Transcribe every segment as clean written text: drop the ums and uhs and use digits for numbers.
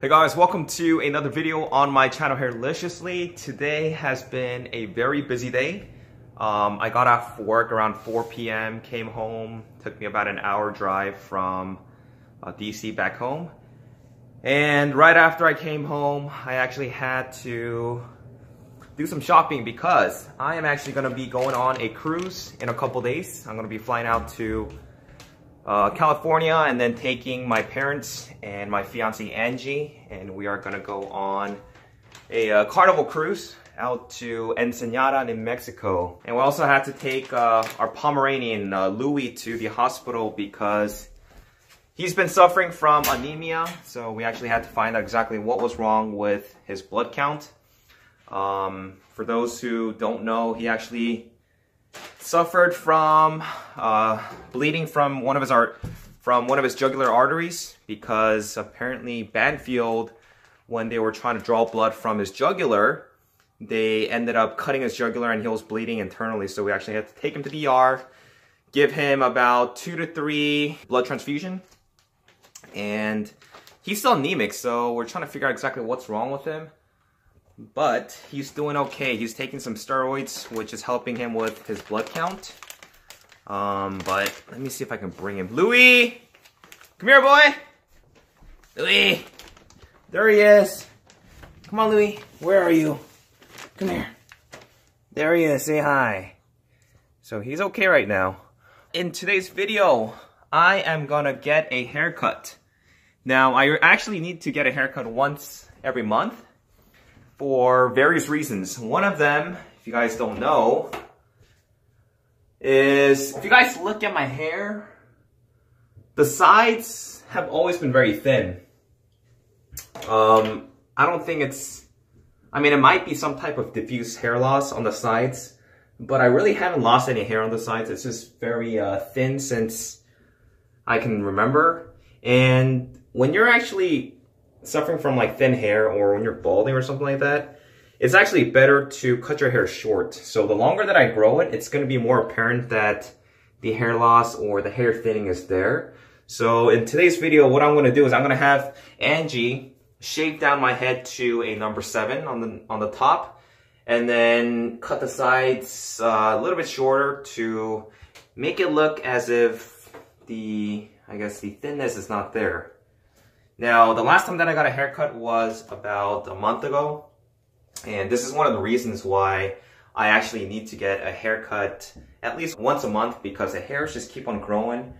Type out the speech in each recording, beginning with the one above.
Hey guys, welcome to another video on my channel Hairliciously. Today has been a very busy day. I got off work around 4 p.m., came home, took me about an hour drive from DC back home. And right after I came home, I actually had to do some shopping because I am actually going to be going on a cruise in a couple days. I'm going to be flying out to California and then taking my parents and my fiance Angie, and we are gonna go on a carnival cruise out to Ensenada in Mexico. And we also had to take our Pomeranian Louis to the hospital because he's been suffering from anemia. So we actually had to find out exactly what was wrong with his blood count. For those who don't know, he actually suffered from bleeding from one of his jugular arteries because apparently Banfield, when they were trying to draw blood from his jugular, they ended up cutting his jugular and he was bleeding internally. So we actually had to take him to the ER, give him about 2 to 3 blood transfusion, and he's still anemic. So we're trying to figure out exactly what's wrong with him. But he's doing okay. He's taking some steroids, which is helping him with his blood count. But let me see if I can bring him. Louis! Come here, boy! Louis! There he is. Come on, Louis. Where are you? Come here. There he is. Say hi. So he's okay right now. In today's video, I am gonna get a haircut. Now, I actually need to get a haircut once every month for various reasons. One of them, if you guys don't know, is if you guys look at my hair, the sides have always been very thin. I don't think it might be some type of diffuse hair loss on the sides, but I really haven't lost any hair on the sides. It's just very thin since I can remember. And when you're actually suffering from like thin hair, or when you're balding or something like that, it's actually better to cut your hair short. So the longer that I grow it, it's going to be more apparent that the hair loss or the hair thinning is there. So in today's video, what I'm going to do is I'm going to have Angie shave down my head to a number 7 on the top, and then cut the sides a little bit shorter to make it look as if the thinness is not there. Now, the last time that I got a haircut was about a month ago, and this is one of the reasons why I actually need to get a haircut at least once a month, because the hairs just keep on growing.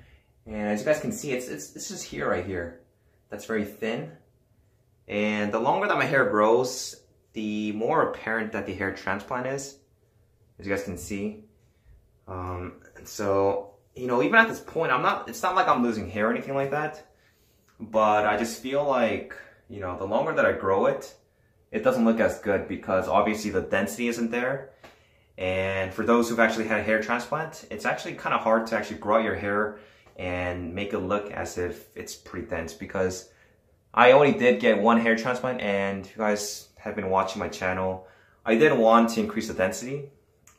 And as you guys can see, it's just here, right here, that's very thin. And the longer that my hair grows, the more apparent that the hair transplant is, as you guys can see. So, you know, even at this point, it's not like I'm losing hair or anything like that. But I just feel like, you know, the longer that I grow it, it doesn't look as good because obviously the density isn't there. And for those who've actually had a hair transplant, it's actually kind of hard to actually grow out your hair and make it look as if it's pretty dense, because I only did get one hair transplant, and if you guys have been watching my channel, I did want to increase the density.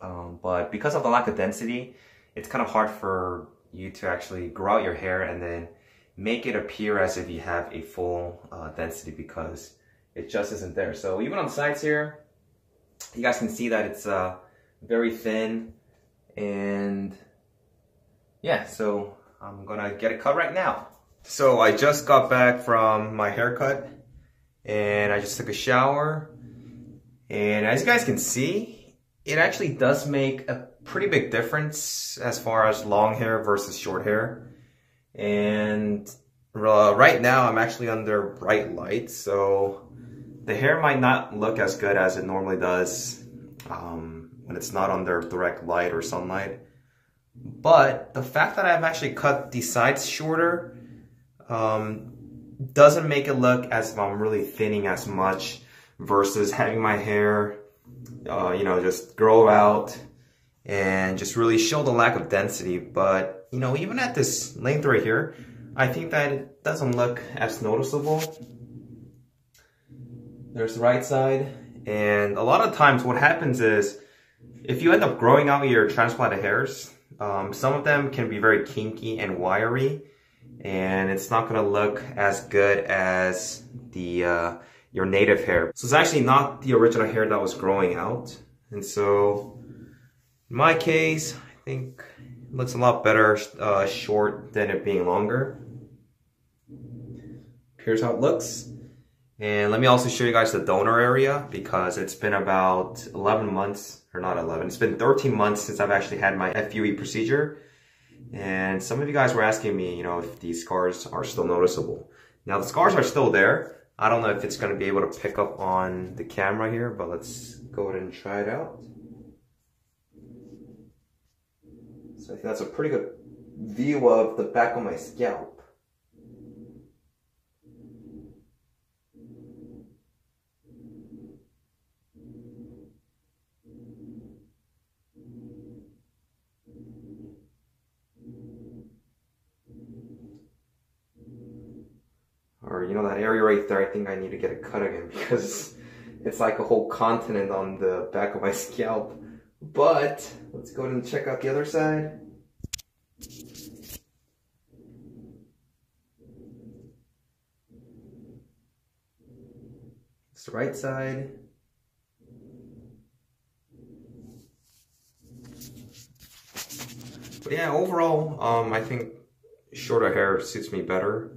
But because of the lack of density, it's kind of hard for you to actually grow out your hair and then make it appear as if you have a full density, because it just isn't there. So even on the sides here, you guys can see that it's very thin. And yeah, so I'm gonna get it cut right now. So I just got back from my haircut and I just took a shower. And as you guys can see, it actually does make a pretty big difference as far as long hair versus short hair. And right now I'm actually under bright light, so the hair might not look as good as it normally does when it's not under direct light or sunlight. But the fact that I've actually cut the sides shorter doesn't make it look as if I'm really thinning as much versus having my hair you know, just grow out and just really show the lack of density. But you know, even at this length right here, I think that it doesn't look as noticeable. There's the right side. And a lot of times what happens is, if you end up growing out your transplanted hairs, some of them can be very kinky and wiry. and it's not gonna look as good as the your native hair. So it's actually not the original hair that was growing out. And so in my case, I think it looks a lot better short than it being longer. Here's how it looks. And let me also show you guys the donor area, because it's been about 11 months, or not 11, it's been 13 months since I've actually had my FUE procedure. And some of you guys were asking me, if these scars are still noticeable. Now the scars are still there. I don't know if it's gonna be able to pick up on the camera here, but let's go ahead and try it out. So I think that's a pretty good view of the back of my scalp. Or that area right there, I think I need to get a cut again, because it's like a whole continent on the back of my scalp. But let's go ahead and check out the other side. It's the right side. But yeah, overall, I think shorter hair suits me better.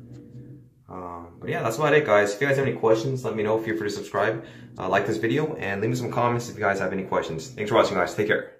But yeah, that's about it, guys. If you guys have any questions, let me know. Feel free to subscribe, like this video, and leave me some comments if you guys have any questions. Thanks for watching, guys. Take care.